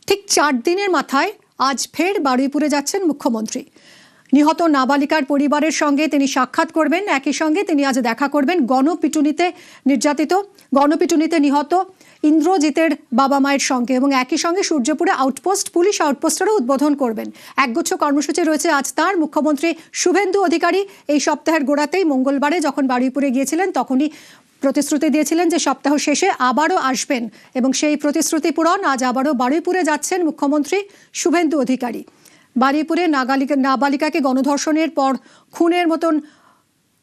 ঠিক 4 দিনের মাথায় আজ ফের বারুইপুরে যাচ্ছেন মুখ্যমন্ত্রী। নিহত নাবালিকার পরিবারের সঙ্গে তিনি সাক্ষাৎ করবেন। একই সঙ্গে তিনি আজ দেখা করবেন গণপিটুনিতে নিহত ইন্দ্রজিতের বাবা মায়ের সঙ্গে এবং একই সঙ্গে সূর্যপুরে পুলিশ আউটপোস্টেরও উদ্বোধন করবেন। একগুচ্ছ কর্মসূচি রয়েছে আজ তার। মুখ্যমন্ত্রী শুভেন্দু অধিকারী এই সপ্তাহের গোড়াতেই মঙ্গলবারে যখন বারুইপুরে গিয়েছিলেন তখনই প্রতিশ্রুতি দিয়েছিলেন যে সপ্তাহ শেষে আবারও আসবেন এবং সেই প্রতিশ্রুতি পূরণ আজ আবারও বারুইপুরে যাচ্ছেন মুখ্যমন্ত্রী শুভেন্দু অধিকারী। বারুইপুরে নাবালিকাকে গণধর্ষণের পর খুনের মতন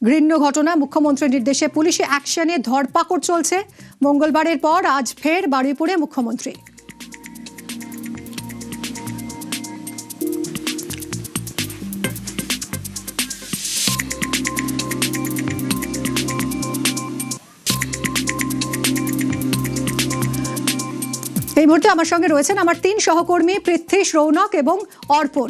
ঘৃণ্য ঘটনা, মুখ্যমন্ত্রীর নির্দেশে পুলিশি অ্যাকশনে ধরপাকড় চলছে। মঙ্গলবারের পর আজ ফের বারুইপুরে মুখ্যমন্ত্রী। এই মুহূর্তে আমার সঙ্গে রয়েছেন আমার 3 সহকর্মী পৃথ্বীশ, রৌনক এবং অর্পণ।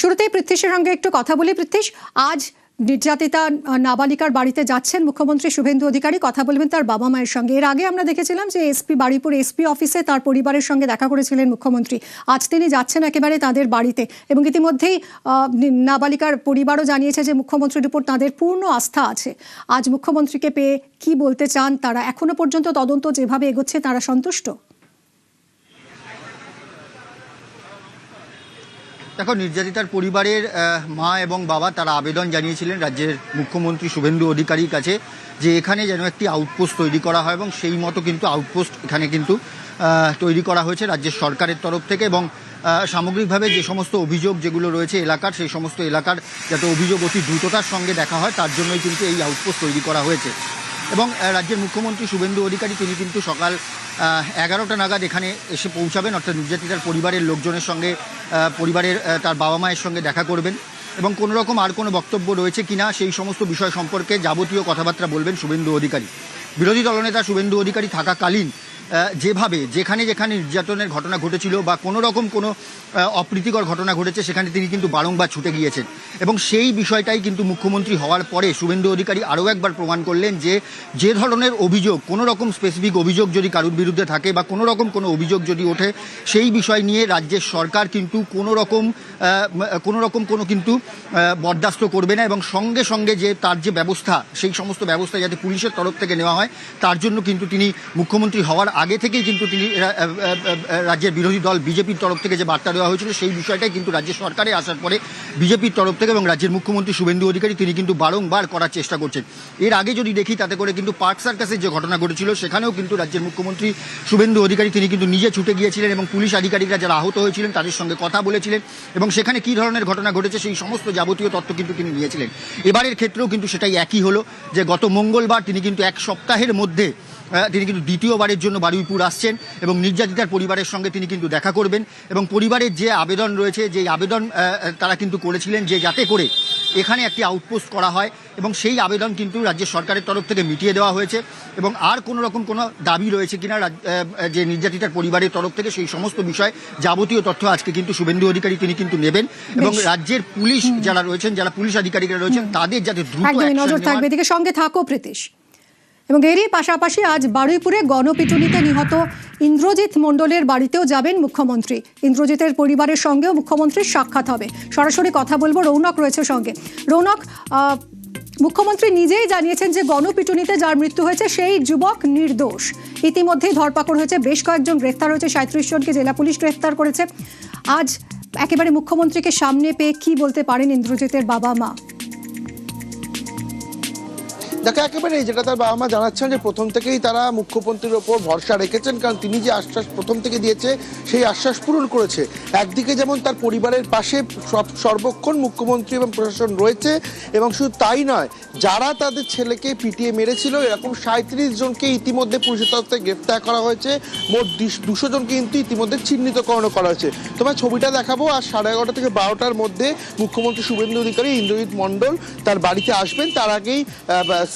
শুরুতেই পৃথ্বীশের সঙ্গে একটু কথা বলি। পৃথ্বীশ, আজ নির্যাতিতা নাবালিকার বাড়িতে যাচ্ছেন মুখ্যমন্ত্রী শুভেন্দু অধিকারী, কথা বলবেন তার বাবা মায়ের সঙ্গে। এর আগে আমরা দেখেছিলাম যে বারুইপুর এসপি অফিসে তার পরিবারের সঙ্গে দেখা করেছিলেন মুখ্যমন্ত্রী। আজ তিনি যাচ্ছেন একেবারে তাদের বাড়িতে এবং ইতিমধ্যেই নাবালিকার পরিবারও জানিয়েছে যে মুখ্যমন্ত্রীর উপর তাদের পূর্ণ আস্থা আছে। আজ মুখ্যমন্ত্রীকে পেয়ে কি বলতে চান তারা? এখনো পর্যন্ত তদন্ত যেভাবে এগোচ্ছে তারা সন্তুষ্ট? দেখো, নির্যাতিতার পরিবারের মা এবং বাবা তারা আবেদন জানিয়েছিলেন রাজ্যের মুখ্যমন্ত্রী শুভেন্দু অধিকারীর কাছে যে এখানে যেন একটি আউটপোস্ট তৈরি করা হয় এবং সেই মতো কিন্তু আউটপোস্ট এখানে কিন্তু তৈরি করা হয়েছে রাজ্যের সরকারের তরফ থেকে এবং সামগ্রিকভাবে যে সমস্ত অভিযোগ যেগুলো রয়েছে এলাকার, সেই সমস্ত এলাকার যাতে অভিযোগ অতি দ্রুততার সঙ্গে দেখা হয় তার জন্যই কিন্তু এই আউটপোস্ট তৈরি করা হয়েছে। এবং রাজ্যের মুখ্যমন্ত্রী শুভেন্দু অধিকারী তিনি কিন্তু সকাল 11টা নাগাদ এখানে এসে পৌঁছাবেন, অর্থাৎ নির্যাতিতার পরিবারের লোকজনের সঙ্গে পরিবারের তার বাবা মায়ের সঙ্গে দেখা করবেন এবং কোনো রকম আর কোনো বক্তব্য রয়েছে কিনা সেই সমস্ত বিষয় সম্পর্কে যাবতীয় কথাবার্তা বলবেন শুভেন্দু অধিকারী। বিরোধী দলনেতা শুভেন্দু অধিকারী থাকাকালীন যেখানে নির্যাতনের ঘটনা ঘটেছিল বা কোনো রকম কোনো অপ্রীতিকর ঘটনা ঘটেছে সেখানে তিনি কিন্তু বারংবার ছুটে গিয়েছেন এবং সেই বিষয়টাই কিন্তু মুখ্যমন্ত্রী হওয়ার পরে শুভেন্দু অধিকারী আরও একবার প্রমাণ করলেন যে ধরনের অভিযোগ, কোনো রকম স্পেসিফিক অভিযোগ যদি কারোর বিরুদ্ধে থাকে বা কোনো রকম কোনো অভিযোগ যদি ওঠে সেই বিষয় নিয়ে রাজ্যের সরকার কিন্তু কোনো রকম কিন্তু বরদাস্ত করবে না এবং সঙ্গে সঙ্গে যে তার যে ব্যবস্থা, সেই সমস্ত ব্যবস্থা যাতে পুলিশের তরফ থেকে নেওয়া হয় তার জন্য কিন্তু তিনি মুখ্যমন্ত্রী হওয়ার আগে থেকেই কিন্তু তিনি রাজ্যের বিরোধী দল বিজেপির তরফ থেকে যে বার্তা দেওয়া হয়েছিল সেই বিষয়টাই কিন্তু রাজ্য সরকারে আসার পরে বিজেপির তরফ থেকে এবং রাজ্যের মুখ্যমন্ত্রী শুভেন্দু অধিকারী তিনি কিন্তু বারংবার করার চেষ্টা করছেন। এর আগে যদি দেখি তাতে করে কিন্তু পার্ক সার্কাসের যে ঘটনা ঘটেছিল সেখানেও কিন্তু রাজ্যের মুখ্যমন্ত্রী শুভেন্দু অধিকারী তিনি কিন্তু নিজে ছুটে গিয়েছিলেন এবং পুলিশ আধিকারিকরা যারা আহত হয়েছিলেন তাদের সঙ্গে কথা বলেছিলেন এবং সেখানে কী ধরনের ঘটনা ঘটেছে সেই সমস্ত যাবতীয় তথ্য কিন্তু তিনি নিয়েছিলেন। এবারের ক্ষেত্রেও কিন্তু সেটাই একই হলো যে গত মঙ্গলবার তিনি কিন্তু 1 সপ্তাহের মধ্যে তিনি কিন্তু দ্বিতীয়বারের জন্য বারুইপুর আসছেন এবং নির্যাতিতার পরিবারের সঙ্গে তিনি কিন্তু দেখা করবেন এবং পরিবারের যে আবেদন রয়েছে, যে আবেদন তারা কিন্তু করেছিলেন যে যাতে করে এখানে একটি আউটপোস্ট করা হয় এবং সেই আবেদন কিন্তু রাজ্য সরকারের তরফ থেকে মিটিয়ে দেওয়া হয়েছে এবং আর কোনো রকম কোনো দাবি রয়েছে কিনা যে নির্যাতিতার পরিবারের তরফ থেকে সেই সমস্ত বিষয় যাবতীয় তথ্য আজকে কিন্তু শুভেন্দু অধিকারী তিনি কিন্তু নেবেন এবং রাজ্যের পুলিশ যারা রয়েছেন, যারা পুলিশ আধিকারিকরা রয়েছেন তাদের যাতে দ্রুত নজর থাকবে। এদিকে সঙ্গে থাকো পৃথ্বীশ। এবং এরই পাশাপাশি আজ বারুইপুরে গণপিটুনিতে নিহত ইন্দ্রজিৎ মণ্ডলের বাড়িতেও যাবেন মুখ্যমন্ত্রী। ইন্দ্রজিতের পরিবারের সঙ্গেও মুখ্যমন্ত্রীর সাক্ষাৎ হবে। সরাসরি কথা বলবো, রৌনক রয়েছে সঙ্গে। রৌনক, মুখ্যমন্ত্রী নিজেই জানিয়েছেন যে গণপিটুনিতে যার মৃত্যু হয়েছে সেই যুবক নির্দোষ। ইতিমধ্যেই ধরপাকড় হয়েছে, বেশ কয়েকজন গ্রেফতার হয়েছে, 37 জনকে জেলা পুলিশ গ্রেফতার করেছে। আজ একেবারে মুখ্যমন্ত্রীকে সামনে পেয়ে কি বলতে পারেন ইন্দ্রজিতের বাবা মা? দেখো, একেবারে যেটা তার বাবা মা জানাচ্ছেন যে প্রথম থেকেই তারা মুখ্যমন্ত্রীর ওপর ভরসা রেখেছেন, কারণ তিনি যে আশ্বাস প্রথম থেকে দিয়েছে সেই আশ্বাস পূরণ করেছে। একদিকে যেমন তার পরিবারের পাশে সর্বক্ষণ মুখ্যমন্ত্রী এবং প্রশাসন রয়েছে এবং শুধু তাই নয়, যারা তাদের ছেলেকে পিটিয়ে মেরেছিল এরকম 37 জনকে ইতিমধ্যে পুলিশের তরফ থেকে গ্রেফতার করা হয়েছে। মোট 200 জনকে কিন্তু ইতিমধ্যে চিহ্নিতকরণ করা হয়েছে। তোমার ছবিটা দেখাবো। আর 11:30 থেকে 12টার মধ্যে মুখ্যমন্ত্রী শুভেন্দু অধিকারী ইন্দ্রজিৎ মণ্ডল তার বাড়িতে আসবেন। তার আগেই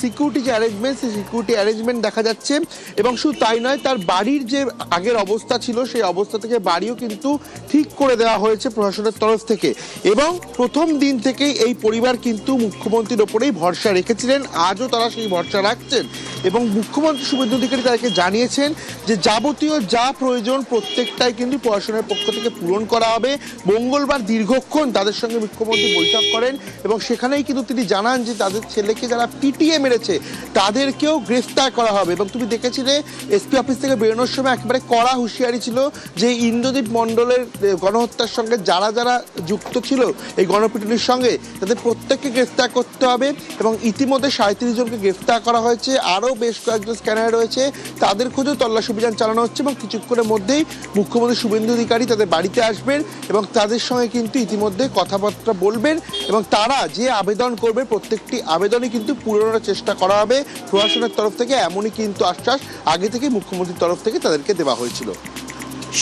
সিকিউরিটি যে অ্যারেঞ্জমেন্ট, সেই সিকিউরিটি অ্যারেঞ্জমেন্ট দেখা যাচ্ছে। এবং শুধু তাই নয়, তার বাড়ির যে আগের অবস্থা ছিল সেই অবস্থা থেকে বাড়িও কিন্তু ঠিক করে দেওয়া হয়েছে প্রশাসনের তরফ থেকে। এবং প্রথম দিন থেকেই এই পরিবার কিন্তু মুখ্যমন্ত্রীর ওপরেই ভরসা রেখেছিলেন, আজও তারা সেই ভরসা রাখছেন। এবং মুখ্যমন্ত্রী শুভেন্দু অধিকারী তাদেরকে জানিয়েছেন যে যাবতীয় যা প্রয়োজন প্রত্যেকটাই কিন্তু প্রশাসনের পক্ষ থেকে পূরণ করা হবে। মঙ্গলবার দীর্ঘক্ষণ তাদের সঙ্গে মুখ্যমন্ত্রী বৈঠক করেন এবং সেখানেই কিন্তু তিনি জানান যে তাদের ছেলেকে যারা পিটিয়ে মেরেছে তাদেরকেও গ্রেফতার করা হবে। এবং তুমি দেখেছিলে এসপি অফিস থেকে বেরোনোর সময় একেবারে কড়া হুঁশিয়ারি ছিল যে ইন্দ্রজিৎ মণ্ডলের গণহত্যার সঙ্গে যারা যারা যুক্ত ছিল এই গণপিটুনির সঙ্গে তাদের প্রত্যেককে গ্রেফতার করতে হবে। এবং ইতিমধ্যে 37 জনকে গ্রেফতার করা হয়েছে, আরও বেশ কয়েকজন স্ক্যানার রয়েছে, তাদের খোঁজেও তল্লাশি অভিযান চালানো হচ্ছে। এবং কিছুক্ষণের মধ্যেই মুখ্যমন্ত্রী শুভেন্দু অধিকারী তাদের বাড়িতে আসবেন এবং তাদের সঙ্গে কিন্তু ইতিমধ্যে কথাবার্তা বলবেন এবং তারা যে আবেদন করবে প্রত্যেকটি আবেদনই কিন্তু পূরণের চেষ্টা করা হবে প্রশাসনের তরফ থেকে, এমনই কিন্তু আশ্বাস আগে থেকে মুখ্যমন্ত্রীর তরফ থেকে তাদেরকে দেওয়া হয়েছিল।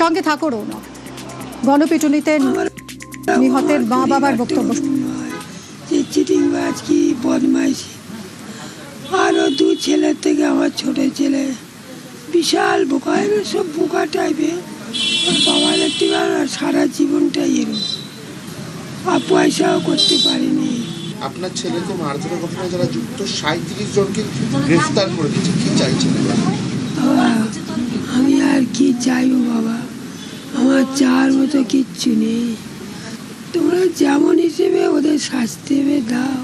সঙ্গে থাকো রৌনক। গণপিটুনিতে নিহতের মা বাবার বক্তব্য। চিটিংবাজ কি বদমাইশি, আরও 2 ছেলের থেকে আমার ছোট ছেলে বিশাল বোকা, এবার সব বোকা টাইপের। বাবা দেখতে পারে সারা জীবনটাই এরকম, আর পয়সাও করতে পারিনি। আপনার ছেলেকে মারধরের ঘটনায় যারা যুক্ত 37 জনকে গ্রেফতার করে দিয়েছে, কি চাইছেন? বাবা আমি আর কি চাইবো বাবা, আমার চাওয়ার মতো কিচ্ছু নেই। তোমরা যেমন হিসেবে ওদের শাস্তি দেবে দাও,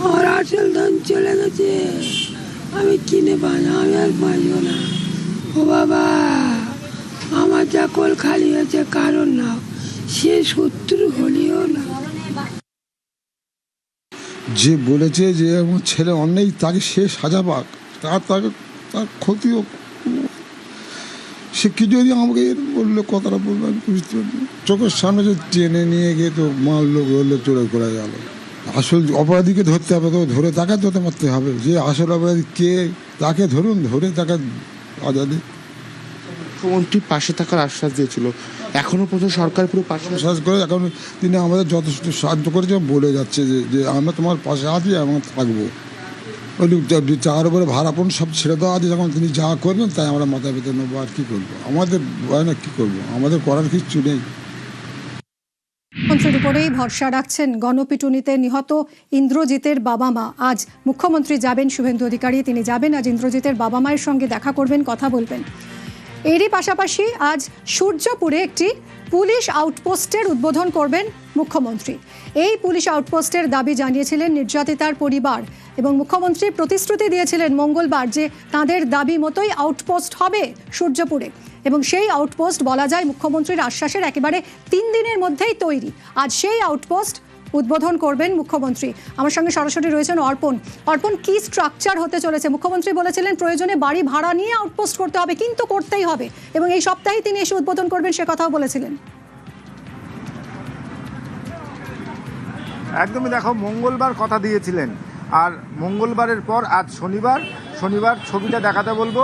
আমার আসল ধন চলে গেছে, আমি কিনে পাই, আমি আর পাইব না। ও বাবা আমার যা কোল খালি হয়েছে কারণ না, সে শত্রু হলেও না। যে বলেছে যে আমার ছেলে অন্যায়, তাকে সে সাজা পাক, তার ক্ষতি হোক। সে কি যদি আমাকে এর বললো, কথাটা বললো, আমি বুঝতে পারি চোখের সামনে যে টেনে নিয়ে গিয়ে তো মারলো বললো, চলে করে গেল। আসল অপরাধীকে ধরতে হবে, তো ধরে তাকে ধরতে মারতে হবে। যে আসল অপরাধী কে তাকে ধরুন, ধরে তাকে আজাদি। মুখ্যমন্ত্রীর পাশে থাকার আশ্বাস দিয়েছিল, এখনো পর্যন্ত সরকার পুরো পাশে বিশ্বাস করে এখন তিনি আমাদের যথেষ্ট সাহায্য করেছে, বলে যাচ্ছে যে আমরা তোমার পাশে আছি এবং থাকবো। ওই যার উপরে ভাড়াপন সব ছেড়ে দেওয়া আছে, যখন তিনি যা করবেন তাই আমরা মাথা পেতে নেবো। আর কী করবো, আমাদের না কী করবো, আমাদের করার কিচ্ছু নেই। মুখ্যমন্ত্রীর উপরেই ভরসা রাখছেন গণপিটুনিতে নিহত ইন্দ্রজিতের বাবা মা। আজ মুখ্যমন্ত্রী যাবেন, শুভেন্দু অধিকারী তিনি যাবেন আজ ইন্দ্রজিতের বাবা মায়ের সঙ্গে দেখা করবেন, কথা বলবেন। এরই পাশাপাশি আজ সূর্যপুরে একটি পুলিশ আউটপোস্টের উদ্বোধন করবেন মুখ্যমন্ত্রী। এই পুলিশ আউটপোস্টের দাবি জানিয়েছিলেন নির্যাতিতার পরিবার এবং মুখ্যমন্ত্রী প্রতিশ্রুতি দিয়েছিলেন মঙ্গলবার যে তাঁদের দাবি মতোই আউটপোস্ট হবে সূর্যপুরে। এবং সেই আউটপোস্ট বলা যায় মুখ্যমন্ত্রীর আশ্বাসের একেবারে 3 দিনের মধ্যেই তৈরি। আজ সেই আউটপোস্ট উদ্বোধন করবেন মুখ্যমন্ত্রী। আমার সঙ্গে সরাসরি রয়েছেন অর্পণ। অর্পণ, কি স্ট্রাকচার হতে চলেছে? মুখ্যমন্ত্রী বলেছিলেন প্রয়োজনে বাড়ি ভাড়া নিয়ে আউটপোস্ট করতে হবে, কিন্তু করতেই হবে, এবং এই সপ্তাহেই তিনি এসে উদ্বোধন করবেন সে কথাও বলেছিলেন। একদমই, দেখো মঙ্গলবার কথা দিয়েছিলেন, আর মঙ্গলবারের পর আজ শনিবার ছবিটা দেখাতে বলবো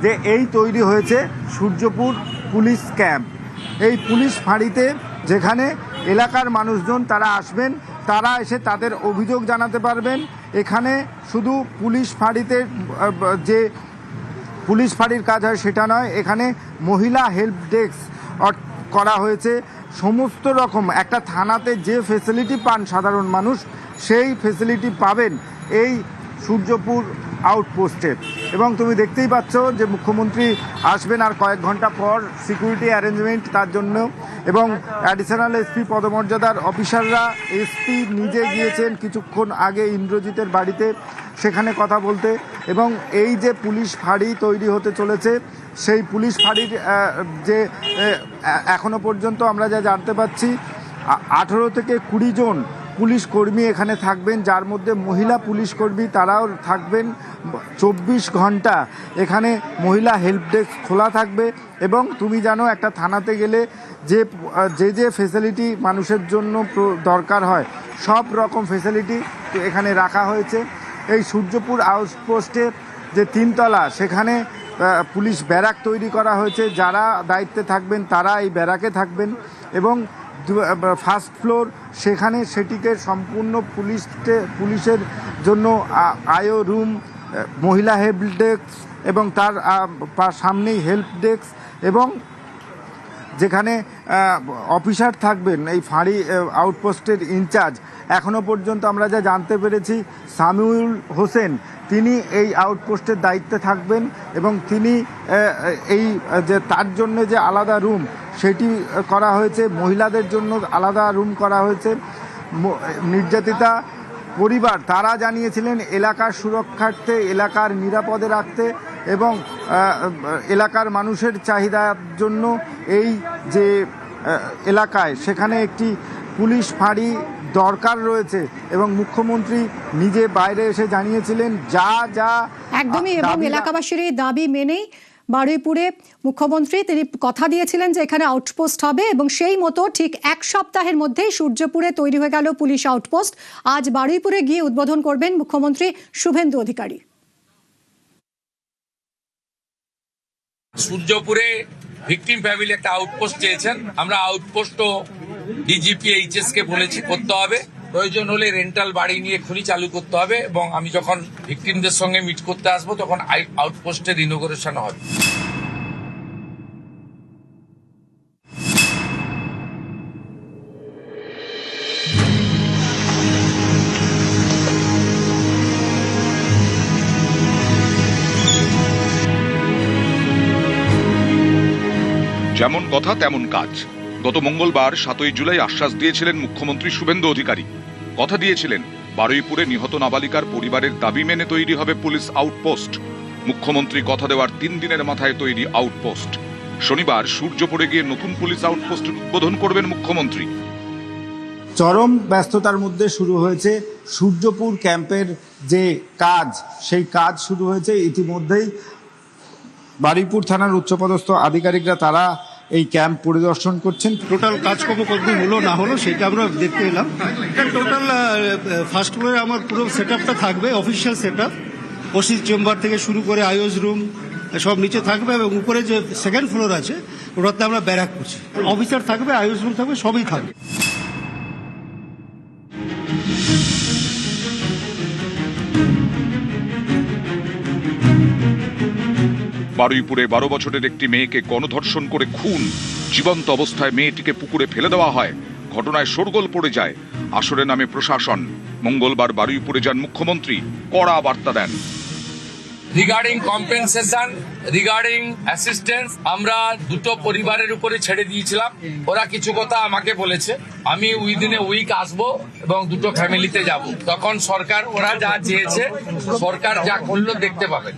যে এই তৈরি হয়েছে সূর্যপুর পুলিশ ক্যাম্প। এই পুলিশ ফাঁড়িতে যেখানে এলাকার মানুষজন তারা আসবেন, তারা এসে তাদের অভিযোগ জানাতে পারবেন। এখানে শুধু পুলিশ ফাঁড়িতে যে পুলিশ ফাঁড়ির কাজ হয় সেটা নয়, এখানে মহিলা হেল্প ডেস্ক করা হয়েছে। সমস্ত রকম একটা থানাতে যে ফেসিলিটি পান সাধারণ মানুষ, সেই ফেসিলিটি পাবেন এই সূর্যপুর আউটপোস্টে। এবং তুমি দেখতেই পাচ্ছ যে মুখ্যমন্ত্রী আসবেন আর কয়েক ঘন্টা পর, সিকিউরিটি অ্যারেঞ্জমেন্ট তার জন্য, এবং অ্যাডিশনাল এসপি পদমর্যাদার অফিসাররা, এসপি নিজে গিয়েছেন কিছুক্ষণ আগে ইন্দ্রজিতের বাড়িতে সেখানে কথা বলতে। এবং এই যে পুলিশ ফাঁড়ি তৈরি হতে চলেছে, সেই পুলিশ ফাঁড়ির যে এখনো পর্যন্ত আমরা যা জানতে পাচ্ছি 18 থেকে 20 জন পুলিশ কর্মী এখানে থাকবেন, যার মধ্যে মহিলা পুলিশ কর্মী তারাও থাকবেন। 24 ঘন্টা এখানে মহিলা হেল্প ডেস্ক খোলা থাকবে। এবং তুমি জানো একটা থানাতে গেলে যে ফেসিলিটি মানুষের জন্য দরকার হয়, সব রকম ফেসিলিটি এখানে রাখা হয়েছে। এই সূর্যপুর আউটপোস্টে যে 3 তলা, সেখানে পুলিশ ব্যারাক তৈরি করা হয়েছে। যারা দায়িত্বে থাকবেন তারা এই ব্যারাকে থাকবেন। এবং ফার্স্ট ফ্লোর, সেখানে সেটিকে সম্পূর্ণ পুলিশের জন্য আইও রুম, মহিলা হেল্প ডেস্ক এবং তার সামনেই হেল্প ডেস্ক এবং যেখানে অফিসার থাকবেন এই ফাঁড়ি আউটপোস্টের ইনচার্জ। এখনও পর্যন্ত আমরা যা জানতে পেরেছি সামিউল হোসেন তিনি এই আউটপোস্টের দায়িত্বে থাকবেন এবং তিনি এই যে তার জন্য যে আলাদা রুম সেটি করা হয়েছে, মহিলাদের জন্য আলাদা রুম করা হয়েছে। নির্যাতিতা পরিবার তারা জানিয়েছিলেন এলাকার সুরক্ষার্থে, এলাকার নিরাপদে রাখতে এবং এলাকার মানুষের চাহিদার জন্য এই যে এলাকায় সেখানে একটি পুলিশ ফাঁড়ি দরকার রয়েছে এবং মুখ্যমন্ত্রী নিজে বাইরে এসে জানিয়েছিলেন যা একদমই, এবং এলাকাবাসীর এই দাবি মেনেই বারুইপুরে মুখ্যমন্ত্রী তিনি কথা দিয়েছিলেন যে এখানে আউটপোস্ট হবে এবং সেই মতো ঠিক এক সপ্তাহের মধ্যেই সূর্যপুরে তৈরি হয়ে গেল পুলিশ আউটপোস্ট। আজ বারুইপুরে গিয়ে উদ্বোধন করবেন মুখ্যমন্ত্রী শুভেন্দু অধিকারী। সূর্যপুরে ভিকটিম ফ্যামিলি একটা আউটপোস্ট চেয়েছেন, আমরা আউটপোস্টও ডিজিপি এইচএস কে বলেছি করতে হবে, প্রয়োজন হলে রেন্টাল বাড়ি নিয়ে খুনি চালু করতে হবে এবং আমি যখন ভিকটিমদের সঙ্গে মিট করতে আসবো তখন আউটপোস্টের ইনোগ্রেশন হবে। যেমন কথা তেমন কাজ। গত মঙ্গলবার 7 জুলাই আশ্বাস দিয়েছিলেন মুখ্যমন্ত্রী শুভেন্দু অধিকারী। কথা দিয়েছিলেন বারুইপুরে নিহত নাবালিকার পরিবারের দাবি মেনে তৈরি হবে পুলিশ আউটপোস্ট। মুখ্যমন্ত্রী কথা দেওয়ার 3 দিনের মাথায় তৈরি আউটপোস্ট। শনিবার সূর্যপুরে গিয়ে নতুন পুলিশ আউটপোস্টের উদ্বোধন করবেন মুখ্যমন্ত্রী। চরম ব্যস্ততার মধ্যে শুরু হয়েছে সূর্যপুর ক্যাম্পের যে কাজ, সেই কাজ শুরু হয়েছে ইতিমধ্যেই। বারুইপুর থানার উচ্চপদস্থ আধিকারিকরা তারা এই ক্যাম্প পরিদর্শন করছেন। টোটাল কাজকর্ম কতদিন হলো না হলো সেটা আমরা দেখতে এলাম। টোটাল ফার্স্ট ফ্লোরে আমার পুরো সেট আপটা থাকবে, official set up, OC chamber থেকে শুরু করে আইওস রুম সব নিচে থাকবে এবং উপরে যে সেকেন্ড ফ্লোর আছে ওটাতে আমরা ব্যারাক করছি, অফিসার থাকবে, আইওস রুম থাকবে, সবই থাকবে। বারুইপুরে 12 বছরের একটি মেয়েকে গণধর্ষণ করে খুন, জীবন্ত অবস্থায় মেয়েটিকে পুকুরে ফেলে দেওয়া হয়। ঘটনায় শোরগোল পড়ে যায়। আসরে নামে প্রশাসন। মঙ্গলবার বারুইপুরে যান মুখ্যমন্ত্রী, কড়া বার্তা দেন। রিগার্ডিং কম্পেনসেশন, রিগার্ডিং অ্যাসিস্ট্যান্স আমরা দুটো পরিবারের উপরে ছেড়ে দিয়েছিলাম। ওরা কিছু কথা আমাকে বলেছে, আমি উইদিন এ উইক আসবো এবং দুটো ফ্যামিলিতে যাব। তখন সরকার ওরা যা চেয়েছে সরকার যা করলো দেখতে পাবেন।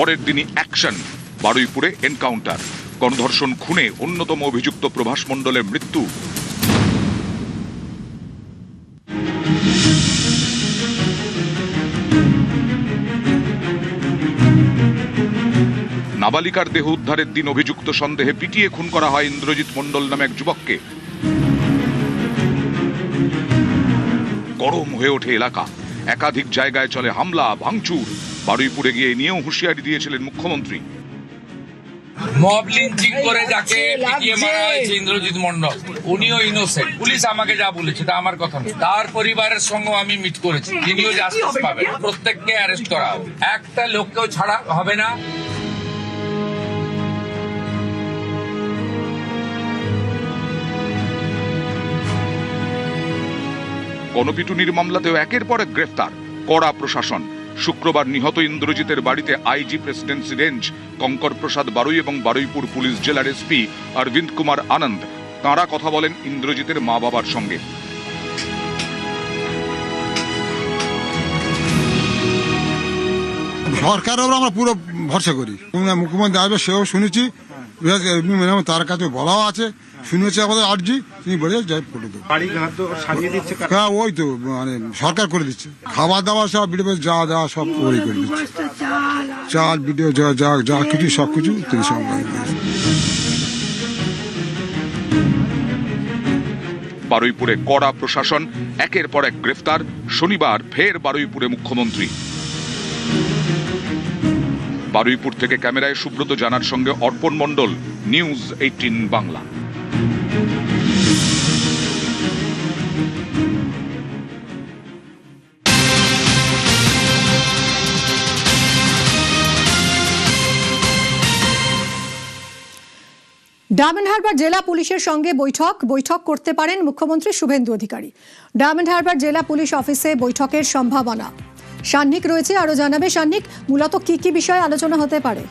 পরের দিনই অ্যাকশন। বারুইপুরে এনকাউন্টার। গণধর্ষণ খুনে অন্যতম অভিযুক্ত প্রভাস মণ্ডলের মৃত্যু। নাবালিকার দেহ উদ্ধারের দিন অভিযুক্ত সন্দেহে পিটিয়ে খুন করা হয় ইন্দ্রজিৎ মণ্ডল নামে এক যুবককে। গরম হয়ে ওঠে এলাকা। একাধিক জায়গায় চলে হামলা ভাঙচুর। বারুইপুরে গিয়ে নিয়েও হুঁশিয়ারি দিয়েছিলেন মুখ্যমন্ত্রী। মব লিঞ্চিং করে যাকে পিটিয়ে মারা হয়েছে ইন্দ্রজিৎ মণ্ডল, উনিও ইনোসেন্ট। পুলিশ আমাকে যা বলেছে তা আমার কথা নয়। তার পরিবারের সঙ্গে আমি মিট করেছি, তিনিও জাস্টিস পাবেন। প্রত্যেককে অ্যারেস্ট করা হবে, একটা লোককেও ছাড়া হবে না। গণপিটুনির মামলাতেও একের পর এক গ্রেফতার, কড়া প্রশাসন। শুক্রবার নিহত ইন্দ্রজিতের বাড়িতে আইজি প্রেসিডেন্সি রেঞ্জ কঙ্কর প্রসাদ বারুই এবং বারুইপুর পুলিশ জেলার এসপি অরবিন্দ কুমার আনন্দ। তাঁরা কথা বলেন ইন্দ্রজিতের মা বাবার সঙ্গে। সরকারের ওপর আমরা পুরো ভরসা করি। মুখ্যমন্ত্রী আসবে সেও শুনেছি, তার কাছে বলাও আছে, শুনেছে আমাদের আর্জি, তিনি বলে যাই ফটো দেবো। হ্যাঁ ওই তো মানে সরকার করে দিচ্ছে, খাবার দাবার সব ভিডিও যা যা সব ওই করে দিচ্ছে, চাল ভিডিও যা যা যা কিছু সব কিছু তিনি সব। বারুইপুরে কড়া প্রশাসন, একের পর এক গ্রেফতার। শনিবার ফের বারুইপুরে মুখ্যমন্ত্রী। বারুইপুর থেকে ক্যামেরায় সুব্রত জানার সঙ্গে অর্পণ মণ্ডল, নিউজ 18 বাংলা। ডায়মন্ড হারবার জেলা পুলিশের সঙ্গে বৈঠক করতে পারেন মুখ্যমন্ত্রী শুভেন্দু অধিকারী। ডায়মন্ড হারবার জেলা পুলিশ অফিসে বৈঠকের সম্ভাবনা। সান্নিক রয়েছে, আরো জানাবে সান্নিক, মূলত কি কি বিষয়ে আলোচনা হতে পারে?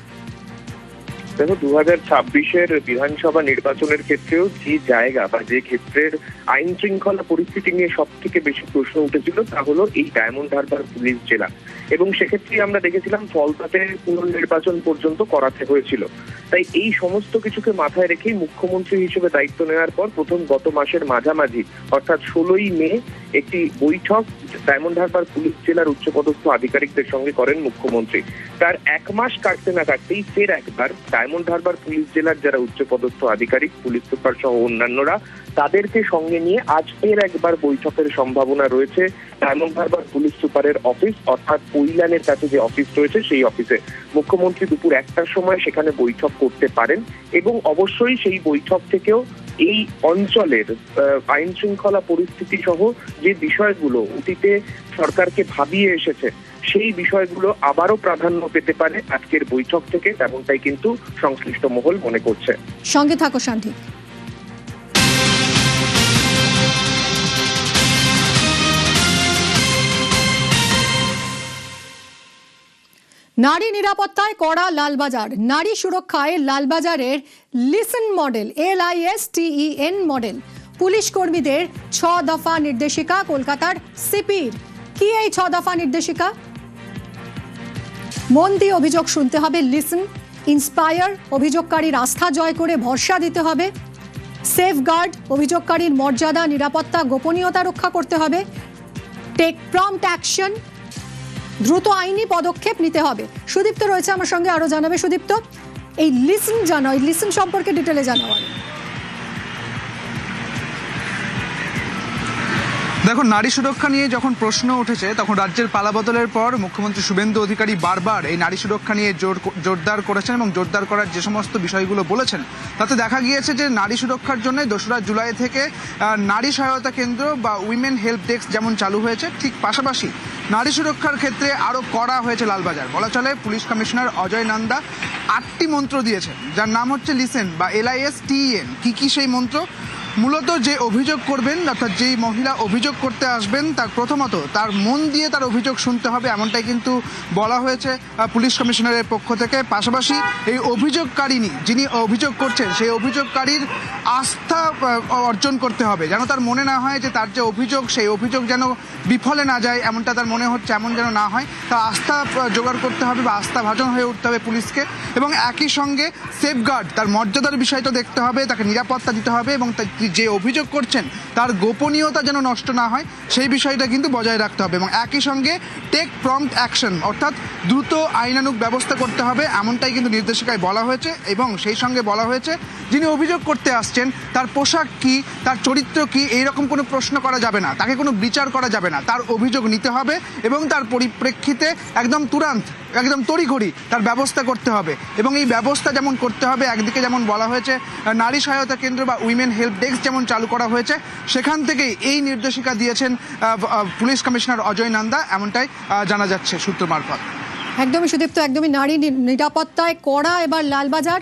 দেখো, 2026-এর বিধানসভা নির্বাচনের ক্ষেত্রেও যে জায়গা বা যে ক্ষেত্রের আইন শৃঙ্খলা পরিস্থিতি নিয়ে সব থেকে বেশি প্রশ্ন উঠেছিল তা হলো এই ডায়মন্ড হারবার পুলিশ জেলা, এবং সেক্ষেত্রে আমরা দেখেছিলাম ফলতাতে পুনর্নির্বাচন পর্যন্ত করাতে হয়েছিল। তাই এই সমস্ত কিছুকে মাথায় রেখেই মুখ্যমন্ত্রী হিসেবে দায়িত্ব নেওয়ার পর প্রথম গত মাসের মাঝামাঝি অর্থাৎ 16ই মে একটি বৈঠক ডায়মন্ড হারবার পুলিশ জেলার উচ্চপদস্থ আধিকারিকদের সঙ্গে করেন মুখ্যমন্ত্রী। তার এক মাস কাটতে না কাটতেই ফের একবার ডায়মন্ড হারবার পুলিশ জেলার যারা উচ্চপদস্থ আধিকারিক, পুলিশ সুপার সহ অন্যান্যরা, তাদেরকে সঙ্গে নিয়ে আজ ফের একবার বৈঠকের সম্ভাবনা রয়েছে ডায়মন্ড হারবার পুলিশ সুপারের অফিস অর্থাৎ কৈলানের কাছে যে অফিস রয়েছে সেই অফিসে। মুখ্যমন্ত্রী দুপুর 1টার সময় সেখানে বৈঠক করতে পারেন, এবং অবশ্যই সেই বৈঠক থেকেও এই অঞ্চলের আইন শৃঙ্খলা পরিস্থিতি সহ যে বিষয়গুলো অতীতে সরকারকে ভাবিয়ে এসেছে সেই বিষয়গুলো আবারও প্রাধান্য পেতে পারে আজকের বৈঠক থেকে, তেমনটাই কিন্তু সংশ্লিষ্ট মহল মনে করছে। সঙ্গে থাকো শান্তি। নারী নিরাপত্তায় কড়া লালবাজার, নারী সুরক্ষায় লালবাজারের লিসন মডেল, LISTEN মডেল, পুলিশ কর্মীদের 6 দফা নির্দেশিকা কলকাতার সিপির। কি এই 6 দফা নির্দেশিকা? মন দিয়ে অভিযোগ শুনতে হবে, লিসন। ইন্সপায়ার, অভিযোগকারীর আস্থা জয় করে ভরসা দিতে হবে। সেফগার্ড, অভিযোগকারীর মর্যাদা, নিরাপত্তা, গোপনীয়তা রক্ষা করতে হবে। টেক প্রম্পট অ্যাকশন, দ্রুত আইনি পদক্ষেপ নিতে হবে। সুদীপ্ত রয়েছে আমার সঙ্গে, আরো জানাবে সুদীপ্ত। এই লিসন জানাও, এই লিসন সম্পর্কে ডিটেলে জানাও। দেখো, নারী সুরক্ষা নিয়ে যখন প্রশ্ন উঠেছে তখন রাজ্যের পালাবদলের পর মুখ্যমন্ত্রী শুভেন্দু অধিকারী বারবার এই নারী সুরক্ষা নিয়ে জোরদার করেছেন এবং জোরদার করার যে সমস্ত বিষয়গুলো বলেছেন তাতে দেখা গিয়েছে যে নারী সুরক্ষার জন্য 2রা জুলাই থেকে নারী সহায়তা কেন্দ্র বা উইমেন হেল্প ডেস্ক যেমন চালু হয়েছে, ঠিক পাশাপাশি নারী সুরক্ষার ক্ষেত্রে আরও কড়া হয়েছে লালবাজার। বলা চলে পুলিশ কমিশনার অজয় নন্দা 8টি মন্ত্র দিয়েছেন, যার নাম হচ্ছে লিসেন বা LISTEN। কি সেই মন্ত্র? মূলত যে অভিযোগ করবেন অর্থাৎ যেই মহিলা অভিযোগ করতে আসবেন তার প্রথমত তার মন দিয়ে তার অভিযোগ শুনতে হবে, এমনটাই কিন্তু বলা হয়েছে পুলিশ কমিশনারের পক্ষ থেকে। পাশাপাশি এই অভিযোগকারিনী যিনি অভিযোগ করছেন সেই অভিযোগকারীর আস্থা অর্জন করতে হবে, যেন তার মনে না হয় যে তার যে অভিযোগ সেই অভিযোগ যেন বিফলে না যায়, এমনটা তার মনে হচ্ছে এমন যেন না হয়। তার আস্থা জোগাড় করতে হবে বা আস্থাভাজন হয়ে উঠতে হবে পুলিশকে, এবং একই সঙ্গে সেফগার্ড, তার মর্যাদার বিষয়টা দেখতে হবে, তাকে নিরাপত্তা দিতে হবে, এবং যে অভিযোগ করছেন তার গোপনীয়তা যেন নষ্ট না হয় সেই বিষয়টা কিন্তু বজায় রাখতে হবে। এবং একই সঙ্গে টেক প্রম্পট অ্যাকশন অর্থাৎ দ্রুত আইনানুগ ব্যবস্থা করতে হবে, এমনটাই কিন্তু নির্দেশিকায় বলা হয়েছে। এবং সেই সঙ্গে বলা হয়েছে যিনি অভিযোগ করতে আসছেন তার পোশাক কি, তার চরিত্র কি, এইরকম কোনো প্রশ্ন করা যাবে না, তাকে কোনো বিচার করা যাবে না। তার অভিযোগ নিতে হবে এবং তার পরিপ্রেক্ষিতে একদম তড়িঘড়ি তার ব্যবস্থা করতে হবে। এবং এই ব্যবস্থা যেমন করতে হবে, একদিকে যেমন বলা হয়েছে নারী সহায়তা কেন্দ্র বা উইমেন হেল্প ডেস্ক যেমন চালু করা হয়েছে, সেখান থেকেই এই নির্দেশিকা দিয়েছেন পুলিশ কমিশনার অজয় নন্দা, এমনটাই জানা যাচ্ছে সূত্র মারফত। একদমই সুদীপ্ত, একদমই। নারী নিরাপত্তায় কড়া এবার লালবাজার,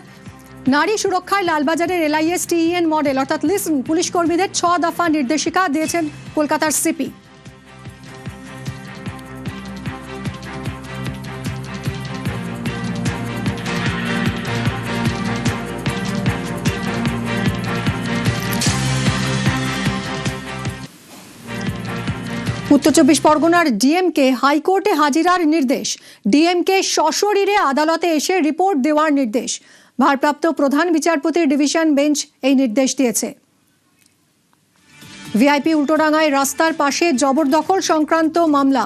নারী সুরক্ষায় লালবাজারের LISTEN মডেল অর্থাৎ লিসন, পুলিশ কর্মীদের 6 দফা নির্দেশিকা দিয়েছেন কলকাতার সিপি। উত্তর 24 পরগনার ডিএমকে হাইকোর্টে হাজিরার নির্দেশ, ডিএমকে সশরীরে আদালতে এসে রিপোর্ট দেওয়ার নির্দেশ। ভারপ্রাপ্ত প্রধান বিচারপতির ডিভিশন বেঞ্চ এই নির্দেশ দিয়েছে। VIP উল্টোডাঙ্গায় রাস্তার পাশে জবরদখল সংক্রান্ত মামলা,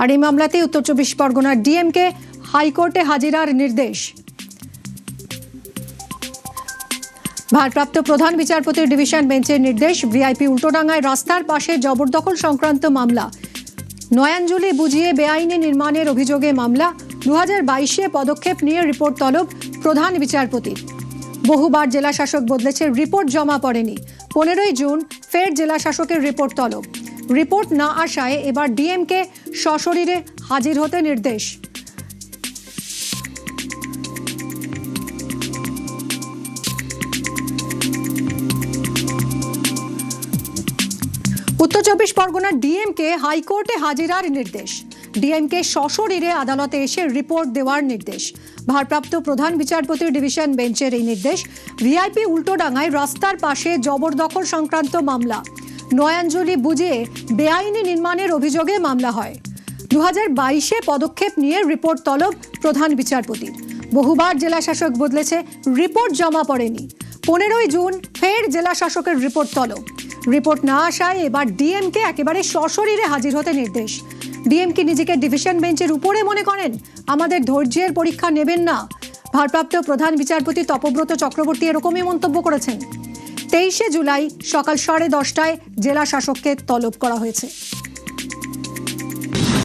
আর এই মামলাতে উত্তর 24 পরগনার ডিএমকে হাইকোর্টে হাজিরার নির্দেশ। ভারপ্রাপ্ত প্রধান বিচারপতির ডিভিশন বেঞ্চের নির্দেশ, VIP উল্টোডাঙ্গায় রাস্তার পাশে জবরদখল সংক্রান্ত মামলা, নয়াঞ্জলি বুঝিয়ে বেআইনি নির্মাণের অভিযোগে মামলা, 2022-এ পদক্ষেপ নিয়ে রিপোর্ট তলব প্রধান বিচারপতির। বহুবার জেলা শাসক বদলেছে, রিপোর্ট জমা পড়েনি। 15ই জুন ফের জেলা শাসকের রিপোর্ট তলব। রিপোর্ট না আসায় এবার ডিএমকে সশরীরে হাজির হতে নির্দেশ। উত্তর 24 পরগনার ডিএমকে হাইকোর্টে হাজিরার নির্দেশ। ডিএমকে সশরীরে আদালতে এসে রিপোর্ট দেওয়ার নির্দেশ। ভারপ্রাপ্ত প্রধান বিচারপতির ডিভিশন বেঞ্চের এই নির্দেশ। ভিআইপি উল্টোডাঙ্গায় রাস্তার পাশে জবরদখল সংক্রান্ত মামলা। নয়াঞ্জলি বুঝিয়ে বেআইনি নির্মাণের অভিযোগে মামলা হয়। 2022-এ পদক্ষেপ নিয়ে রিপোর্ট তলব প্রধান বিচারপতির। বহুবার জেলা শাসক বদলেছে, রিপোর্ট জমা পড়েনি। 15ই জুন ফের জেলা শাসকের রিপোর্ট তলব। রিপোর্ট না আসায় এবার ডিএমকে একেবারে সশরীরে হাজির হতে নির্দেশ। ডিএমকে নিজেকে ডিভিশন বেঞ্চের উপরে মনে করেন, আমাদের ধৈর্যের পরীক্ষা নেবেন না। ভারপ্রাপ্ত প্রধান বিচারপতি তপব্রত চক্রবর্তী এরকমই মন্তব্য করেছেন। 23শে জুলাই সকাল 10:30টায় জেলা শাসককে তলব করা হয়েছে।